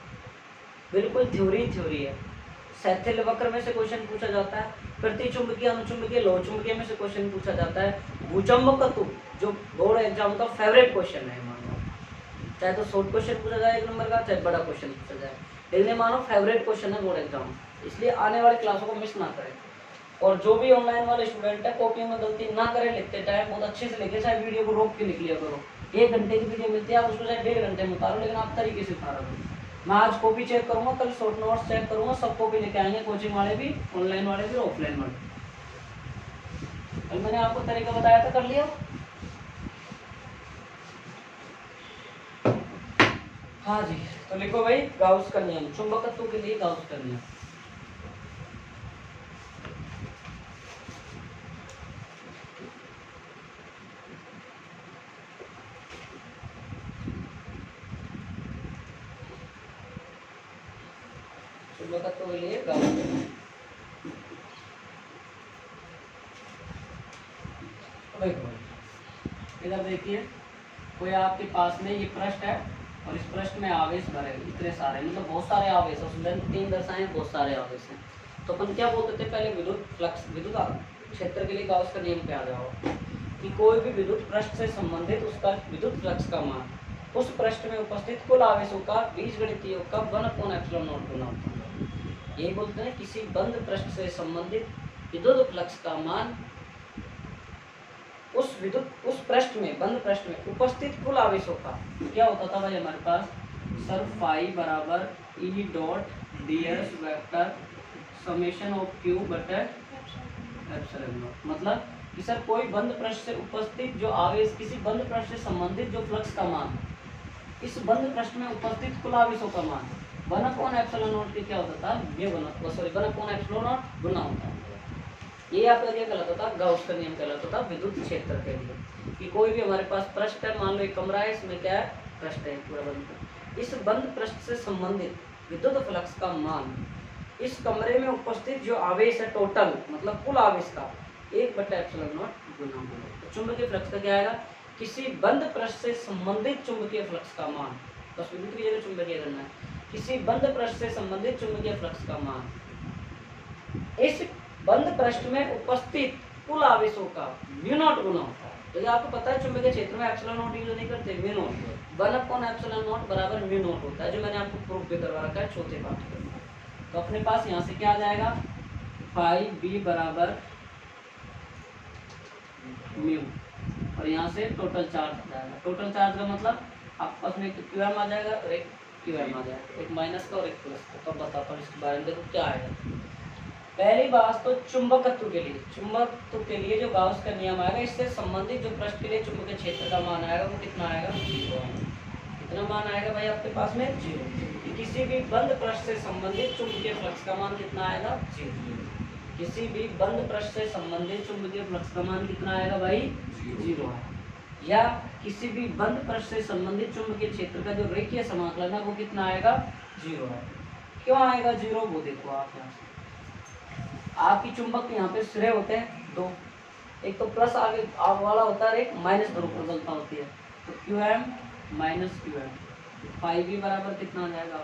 बिल्कुल थ्योरी है। सैथिल वक्र में से क्वेश्चन पूछा जाता है, प्रतिचुंबकीय अनुचुंबकीय लौह चुंबकीय में से क्वेश्चन पूछा जाता है, भूचंबकत्व जो बोर्ड एग्जाम का फेवरेट क्वेश्चन है, मान लो चाहे तो शॉर्ट क्वेश्चन पूछा जाए 1 नंबर का, चाहे बड़ा क्वेश्चन पूछा जाए, लेकिन मानो फेवरेट क्वेश्चन है बोर्ड एग्जाम, इसलिए आने वाली क्लासों को मिस ना करें। और जो भी ऑनलाइन वाले स्टूडेंट है, कॉपी में गलती ना करें, लिखते टाइम बहुत अच्छे से लिखे, चाहे वीडियो को रोक के लिख लिया करो। 1 घंटे की वीडियो मिलती है, आप उसको चाहे 1.5 घंटे में उतारो, लेकिन आप तरीके से उतारो। मैं आज कॉपी चेक करूंगा, कल शॉर्ट नोट्स चेक करूंगा, सब कॉपी लेके आएंगे, कोचिंग वाले भी, ऑनलाइन वाले भी, ऑफलाइन वाले। कल मैंने आपको तरीका बताया था, कर लिया। हाँ जी, तो लिखो भाई गाउस का नियम, चुंबकत्व के लिए गाउस का नियम। चुंबकत्व के लिए गाउस का नियम। इधर देखिए, कोई आपके पास में ये पृष्ठ है और इस पृष्ठ में आवेश भरे इतने सारे, मतलब बहुत सारे आवेश है, उसमें 3 दर्शाए, बहुत सारे आवेश हैं। तो अपन क्या बोलते थे पहले, विद्युत फ्लक्स, विद्युत क्षेत्र के लिए गाउस का नियम पे आ जाओ कि कोई भी विद्युत पृष्ठ से संबंधित उसका विद्युत फ्लक्स का मान उस पृष्ठ में उपस्थित कुल आवेशों का बीजगणितीय योग का 1/ε0 गुना होता है। यही बोलते हैं किसी बंद पृष्ठ से संबंधित विद्युत फ्लक्स का मान उस पृष्ठ में, बंद पृष्ठ में उपस्थित कुल आवेशों का क्या होता था भाई हमारे पास, सर फाई बराबर E dot ds vector summation of q बटे एप्सिलॉन नॉट। मतलब कि सर कोई बंद पृष्ठ से उपस्थित जो आवेश, किसी बंद पृष्ठ से संबंधित जो फ्लक्स का मान, इस बंद पृष्ठ में उपस्थित कुल आवेशों का मान 1/ε0 के क्या होता था, ये 1/ε0 गुना होता है। ये आपका क्या कहलाता था, गाउस का नियम कहलाता था विद्युत क्षेत्र के लिए। कि कोई भी हमारे पास पृष्ठ है, मान लो एक कमरा है, इसमें क्या है, पृष्ठ है पूरा बंद, इस बंद पृष्ठ से संबंधित विद्युत फ्लक्स का मान इस कमरे में उपस्थित जो आवेश है टोटल, मतलब कुल आवेश का 1/ε0 गुना होगा। तो चुंबकीय फ्लक्स का क्या आएगा, किसी बंद पृष्ठ से संबंधित चुंबकीय फ्लक्स का मान, बस विद्युत की जगह चुंबकीय करना है, किसी बंद पृष्ठ से संबंधित चुंबकीय फ्लक्स का मान इस बंद पृष्ठ में उपस्थित कुल आवेशों का μ0 गुना होता है। तो आपको पता है चुंबकीय क्षेत्र में ε0 यूज नहीं करते, μ0 1/ε0 बराबर μ0 होता है, जो मैंने आपको प्रूफ भी करवा रखा है चौथे पाठ्यक्रम में। तो अपने पास यहाँ से क्या आ जाएगा, फाई बी बराबर म्यू, और यहाँ से टोटल चार्ज आ जाएगा। टोटल चार्ज का मतलब आपस में एक QM आ जाएगा और एक QM आ जाएगा, एक माइनस का और एक प्लस का। तो बताता हूँ इसके बारे में, देखो क्या आएगा। पहली बात तो चुंबकत्व के लिए जो गाउस का नियम आएगा, इससे संबंधित जो पृष्ठ के लिए चुंबकीय क्षेत्र का मान आएगा वो कितना आएगा, 0 आएगा। कितना मान आएगा भाई आपके पास में, 0। किसी भी बंद पृष्ठ से संबंधित चुंबकीय फ्लक्स का मान कितना आएगा, 0। किसी भी बंद पृष्ठ से संबंधित चुंबकीय फ्लक्स का मान कितना आएगा भाई, 0 है। या किसी भी बंद पृष्ठ से संबंधित चुंबकीय क्षेत्र का जो रेखीय समाकलन है वो कितना आएगा, 0 है। क्यों आएगा 0 वो देखो आप यहाँ से। आपकी चुंबक यहाँ पे सिरे होते हैं 2, एक तो प्लस आगे आग वाला होता है, एक माइनस ध्रुव प्रबलता होती है। तो QM माइनस QM, फाई भी बराबर कितना आ जाएगा,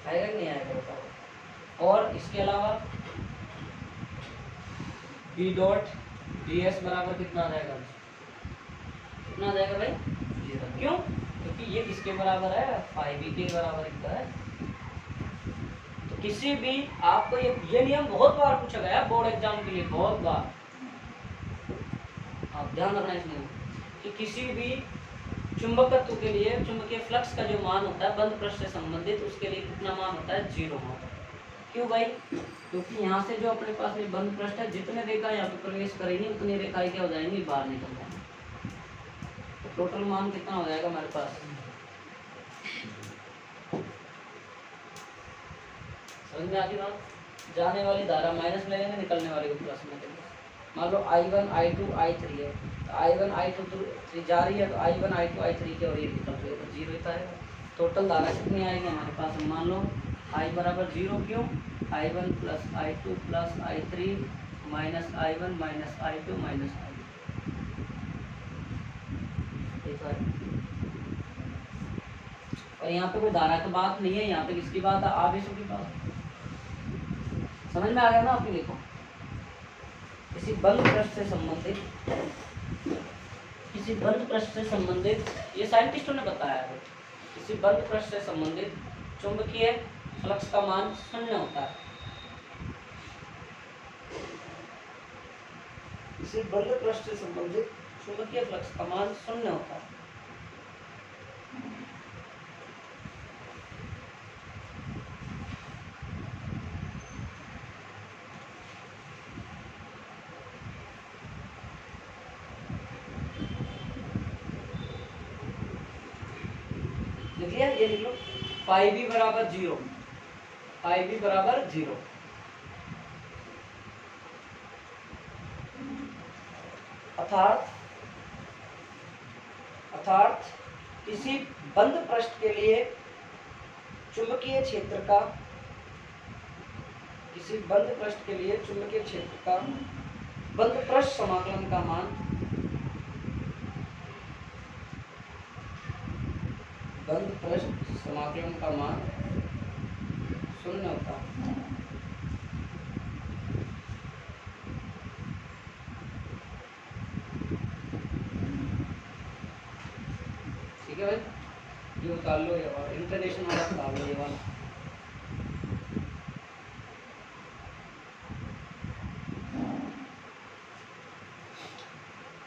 आएगा कि नहीं आएगा बताओ। और इसके अलावा B डॉट DS बराबर कितना आ जाएगा, कितना आ जाएगा भाई, 0। क्यों, क्योंकि ये किसके बराबर है, फाई B के बराबर इतना है। तो किसी भी आपको ये नियम बहुत बार पूछा गया है बोर्ड एग्जाम के लिए, बहुत बार, आप ध्यान रखना इस नियम कि किसी भी चुंबकत्व के लिए चुंबकीय फ्लक्स का जो मान होता है बंद पृष्ठ से संबंधित, उसके लिए कितना मान होता है, 0 मान होता है। क्यों भाई, क्योंकि यहाँ से जो अपने पास में बंद पृष्ठ है, जितने रेखा यहाँ पे प्रवेश करेंगी उतनी रेखाएं क्या हो जाएंगी, बाहर निकल जाएंगी। तो टोटल मान कितना हो जाएगा हमारे पास, समझ में आती बात। जाने वाली धारा माइनस ले लेंगे, निकलने वाली को प्लस में लेंगे। मान लो I1 I2 I3 है, तो I1 I2 3 जा रही है, तो I1 I2 I3 की और ये निकल रही है, तो 0 ही आएगा। टोटल धारा कितनी आएगी हमारे पास, मान लो I बराबर 0, क्यों, I1 plus I2 plus I3 minus I1 minus I2 minus I2। और यहाँ पे कोई धारा की बात नहीं है, यहाँ पे किसकी बात है, आवेशों की बात। समझ में आ गया ना आपने, लिखो किसी बंद पृष्ठ से संबंधित ये साइंटिस्टों ने बताया है, किसी बंद पृष्ठ से संबंधित चुंबकीय फ्लक्स का मान 0 होता है। किसी बंद पृष्ठ से संबंधित चुंबकीय फ्लक्स का मान 0 होता है। लिखिए, ये लिख लो, फाई B बराबर 0, फाई B बराबर 0। अर्थात किसी बंद पृष्ठ के लिए चुंबकीय क्षेत्र का, किसी बंद पृष्ठ के लिए चुंबकीय क्षेत्र का बंद पृष्ठ समाकलन का मान, बंद पृष्ठ समाकलन का मान 0 होता है। ठीक है भाई, ये उतार लो, ये वाला इंटरनेशनल वाला उतार लो, ये वाला।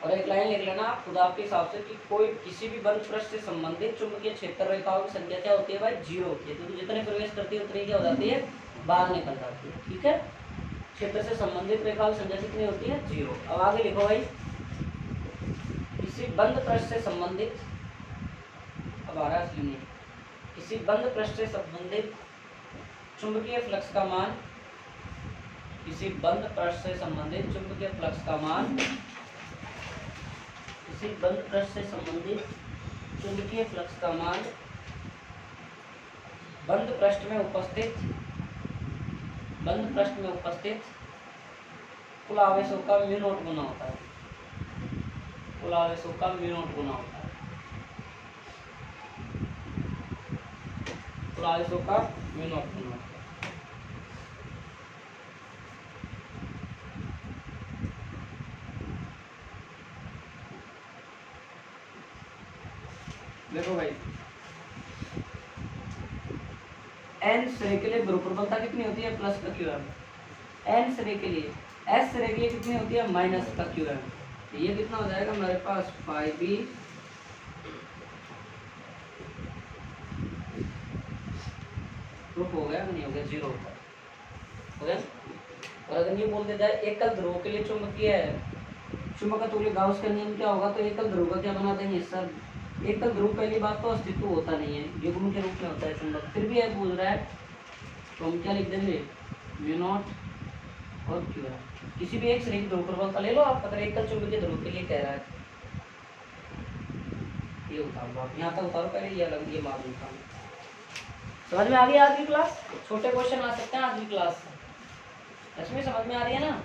और एक लाइन लिख लेना खुद आपके हिसाब से कि कोई किसी भी बंद पृष्ठ से संबंधित चुंबकीय क्षेत्र रेखाओं की संख्या क्या होती है भाई, 0 होती है, क्योंकि जितने प्रवेश करती है उतनी क्या हो जाती है, बाहर निकल जाती है। ठीक है, क्षेत्र से संबंधित रेखाओं की संख्या कितनी होती है, 0। अब आगे लिखो भाई, किसी बंद पृष्ठ से संबंधित, अब आ रहा है असली, किसी बंद पृष्ठ से संबंधित चुंबकीय फ्लक्स का मान, किसी बंद पृष्ठ से संबंधित चुंबकीय फ्लक्स का मान, किसी बंद पृष्ठ से संबंधित चुंबकीय फ्लक्स का मान बंद पृष्ठ में उपस्थित कुल आवेशों का म्यू नॉट गुना होता है, कुल आवेशों का म्यू नॉट गुना होता है, कुल आवेशों का म्यू नॉट गुना होता है। देखो भाई, n सिरे के लिए ध्रुव प्रबलता कितनी होती है, प्लस का QM। n सिरे के लिए, s सिरे के लिए कितनी होती है, माइनस का QM। तो ये कितना हो जाएगा हमारे पास, फाई B ग्रुप हो गया, नहीं हो गया, 0 होता है। हो गया। और अगर ये बोल दिया जाए एकल ध्रुव के लिए चुंबकीय है, चुंबक तुल्य गाउस का नियम क्या होगा, तो एकल ध्रुव का क्या बना देंगे सर, एकल ध्रुव पहली बात तो अस्तित्व होता नहीं है, युग्म के रूप में होता है चुंबक, फिर भी यह बोल रहा है तो हम क्या लिख देंगे म्यू नॉट और क्यू है। किसी भी एक श्रेणी ध्रुव प्रबलता ले लो आप, अगर एकल चुंबकीय ध्रुव के लिए कह रहा है, ये उतारो आप यहाँ तक उतारो पहले, ये अलग ये मालूम था। समझ में आ गई आज की क्लास? छोटे क्वेश्चन आ सकते हैं आज की क्लास से, इसमें समझ में आ रही है ना?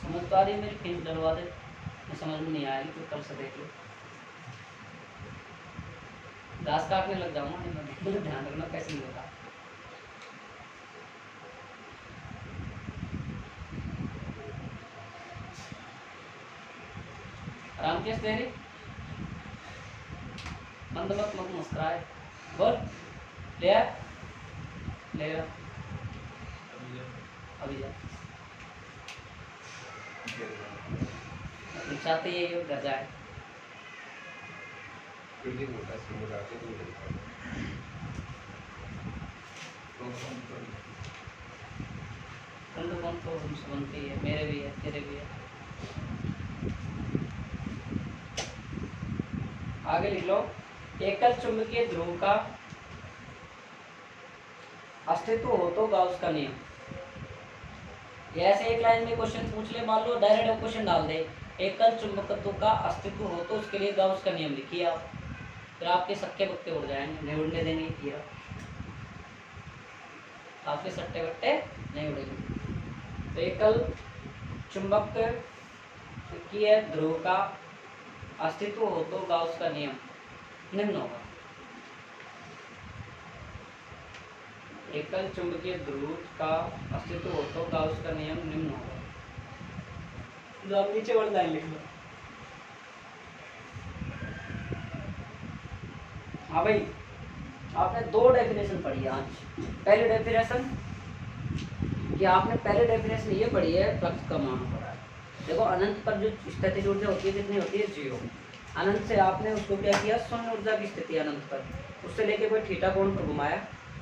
समझ तो आ रही है मेरी, फिर डरवा दे, मैं समझ में नहीं आएगी तो कल से देख लो। घास काटने लग जाऊंगा, ध्यान रखना कैसे नहीं होता। आराम कैसे दे रही, मंद मत मुस्कुराए, बोल ले आ, ले आ, अभी जा, चाहते ये घर जाए, कौन तो बनती है, मेरे भी है तेरे भी है। आगे लिख लो, एकल चुंबकीय ध्रुव का अस्तित्व हो तो गाउस का नियम। ऐसे एक लाइन में क्वेश्चन पूछ ले, मान लो डायरेक्ट क्वेश्चन डाल दे, एकल चुंबकत्व का अस्तित्व हो तो उसके लिए गाउस का नियम लिखिए आप, फिर आपके सट्टे बट्टे उड़ जाएंगे, नहीं उड़ने देंगे, किया आपके सट्टे बट्टे नहीं उड़ेंगे। तो एकल चुंबकीय ध्रुव का अस्तित्व हो तो गाउस का नियम निम्न होगा। एकल चुंबकीय ध्रुव का अस्तित्व हो तो गाउस का नियम निम्न होगा। जो आप नीचे वाली लाइन लिख लो। हाँ भाई, आपने दो डेफिनेशन पढ़ी है आज। पहली डेफिनेशन कि आपने पहले डेफिनेशन ये पढ़ी है, फ्लक्स का मान पढ़ा है। देखो अनंत पर जो स्थितिज ऊर्जा होती है कितनी होती है, 0। अनंत से आपने उसको क्या किया, शून्य ऊर्जा की स्थिति अनंत पर, उससे लेके कोई थीटा कोण पर घुमाया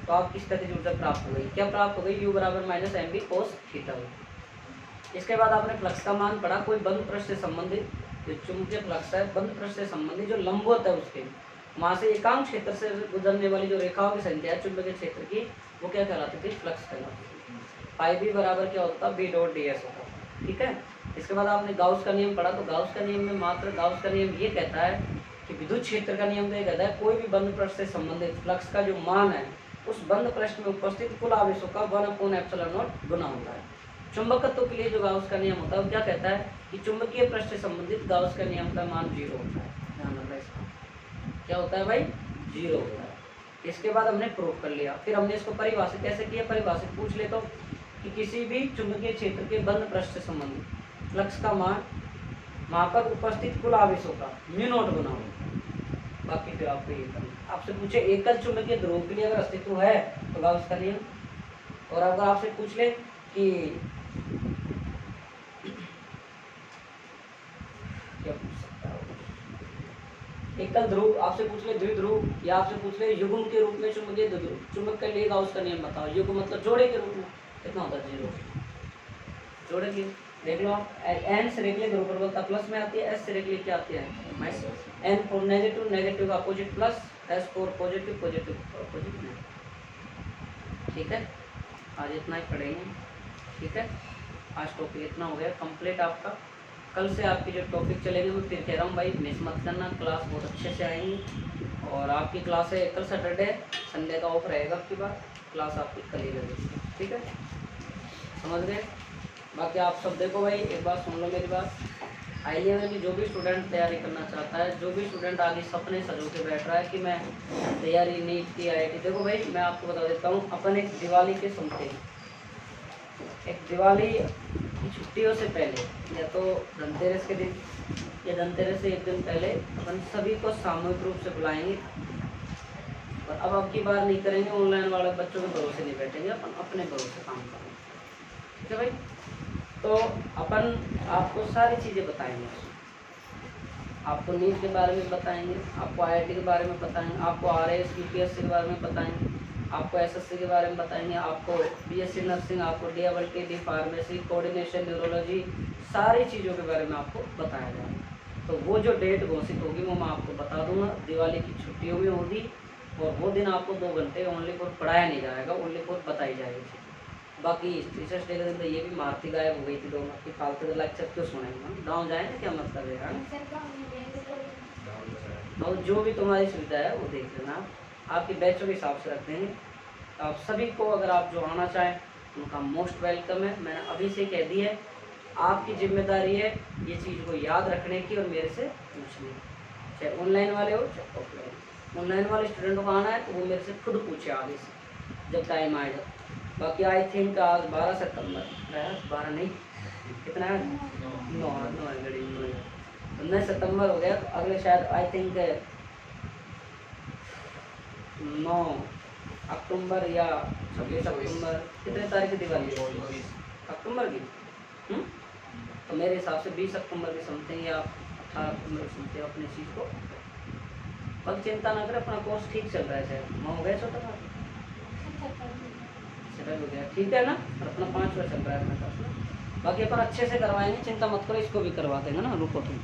तो आपकी स्थितिज ऊर्जा प्राप्त हो गई। क्या प्राप्त हो गई, U बराबर -mb cos थीटा हुई। इसके बाद आपने फ्लक्स का मान पढ़ा, कोई बंद पृष्ठ से संबंधित जो चुंबकीय फ्लक्स है, बंद पृष्ठ से संबंधित जो लंबवत है उसके वहाँ से एकांक क्षेत्र से गुजरने वाली जो रेखाओं की संख्या है चुंबकीय क्षेत्र की, वो क्या कहलाती थी, फ्लक्स कहलाती थी। फाई बी बराबर क्या होता, बी डॉट डी एस होता। ठीक है। इसके बाद आपने गाउस का नियम पढ़ा, तो गाउस का नियम में मात्र गाउस का नियम ये कहता है कि विद्युत क्षेत्र का नियम तो ये कहता है कोई भी बंद पृष्ठ से संबंधित फ्लक्स का जो मान है उस बंद पृष्ठ में उपस्थित कुल आवेशों का 1/ε0 गुना होता है। चुंबकत्व के लिए जो गाउस का नियम होता है वो क्या कहता है कि चुंबकीय पृष्ठ से संबंधित गाउस का नियम का मान 0 होता है। ध्यान रखना इसका, क्या होता है भाई, 0 होता है। इसके बाद हमने प्रूव कर लिया, फिर हमने इसको परिभाषित कैसे किया, परिभाषित पूछ ले तो कि किसी भी चुंबकीय क्षेत्र के बंद पृष्ठ से संबंधित फ्लक्स का मान वहाँ पर उपस्थित कुल आवेशों का μ0 गुना होगा। बाकी फिर आपको ये करना, आपसे पूछे एकल चुंबकीय ध्रुव के लिए अगर अस्तित्व है तो गाउस का नियम, और अगर आपसे पूछ ले कि क्या पूछ सकता है, एकल ध्रुव आपसे पूछ ले द्विध्रुव, या आपसे पूछ ले युग्म के रूप में चुंबकीय ध्रुव, चुंबक के लिए गाउस का नियम बताओ। युग्म मतलब जोड़े के रूप में कितना होता है, 0। जोड़े के देख लो आप, एन से रेख ले ध्रुव प्रबलता प्लस में आती है, एस से रेख ले क्या आती है minus, N for negative, negative का opposite plus, S for positive, positive opposite negative. ठीक है, आज इतना ही पढ़ेंगे। ठीक है, आज टॉपिक इतना हो गया कंप्लीट आपका। कल से आपके जो टॉपिक चलेंगे मैं फिर कह रहा हूँ भाई मिस मत करना, क्लास बहुत अच्छे से आएंगी। और आपकी क्लास है कल सैटरडे, संडे का ऑफ रहेगा, आपकी बात क्लास आपकी कल ही लगेगी। ठीक है, समझ गए। बाकी आप सब देखो भाई, एक बात सुन लो मेरी बात, आई लेवल की जो भी स्टूडेंट तैयारी करना चाहता है, जो भी स्टूडेंट आगे सपने सजो के बैठ रहा है कि मैं तैयारी नीट की IIT, देखो भाई मैं आपको बता देता हूँ, अपन एक दिवाली के समते, एक दिवाली की छुट्टियों से पहले या तो धनतेरस के दिन या धनतेरस से एक दिन पहले अपन सभी को सामूहिक रूप से बुलाएंगे। और अब की बार नहीं करेंगे, ऑनलाइन वाले बच्चों के भरोसे नहीं बैठेंगे, अपन अपने भरोसे काम करेंगे। ठीक है भाई, तो अपन आपको सारी चीज़ें बताएंगे, आपको नीट के बारे में बताएंगे, आपको IIT के बारे में बताएंगे, आपको RAS UPSC के बारे में बताएंगे, आपको एसएससी के बारे में बताएंगे, आपको बीएससी नर्सिंग, आपको डी फार्मेसी, कोऑर्डिनेशन, न्यूरोलॉजी, सारी चीज़ों के बारे में आपको बताया जाएगा। तो वो जो डेट घोषित होगी वो मैं आपको बता दूंगा, दिवाली की छुट्टियों में होगी, और वो दिन आपको 2 घंटे ओनली फॉर पढ़ाया नहीं जाएगा, ओनली फॉर बताई जाएगी। बाकी टीचर्स डे के दिन तो ये भी मारती गायब हो गई थी, दोनों की फालतू का लेक्चर क्यों सुनेंगे, गाँव जाए ना, क्या मतलब है यार। और जो भी तुम्हारी सुविधा है वो देख लेना, आपकी बैचों के हिसाब से रख देंगे। आप सभी को, अगर आप जो आना चाहें उनका मोस्ट वेलकम है। मैंने अभी से कह दी है, आपकी जिम्मेदारी है ये चीज़ को याद रखने की और मेरे से पूछनी, चाहे ऑनलाइन वाले हो चाहे ऑफलाइन। ऑनलाइन वाले स्टूडेंटों को आना है तो वो मेरे से खुद पूछे आगे से जब टाइम आएगा। बाकी आई थिंक आज 12 सितंबर है, 12 नहीं कितना है, 9 सितंबर हो गया। तो अगले शायद आई थिंक 9 अक्टूबर या 26 अक्टूबर, कितने तारीख की दिवाली है अक्टूबर की? तो मेरे हिसाब से 20 अक्टूबर की समथिंग या 18 अक्टूबर की समथिंग अपनी चीज़ को, पर चिंता ना करें, अपना कोर्स ठीक चल रहा है। शायद मैं हो गया छोटा सेटल हो गया, ठीक है ना, और अपना 5 वर्ष चल रहा है अपना कोर्स। बाकी अपन अच्छे से करवाएंगे, चिंता मत करो, इसको भी करवा देंगे ना, रुको तुम।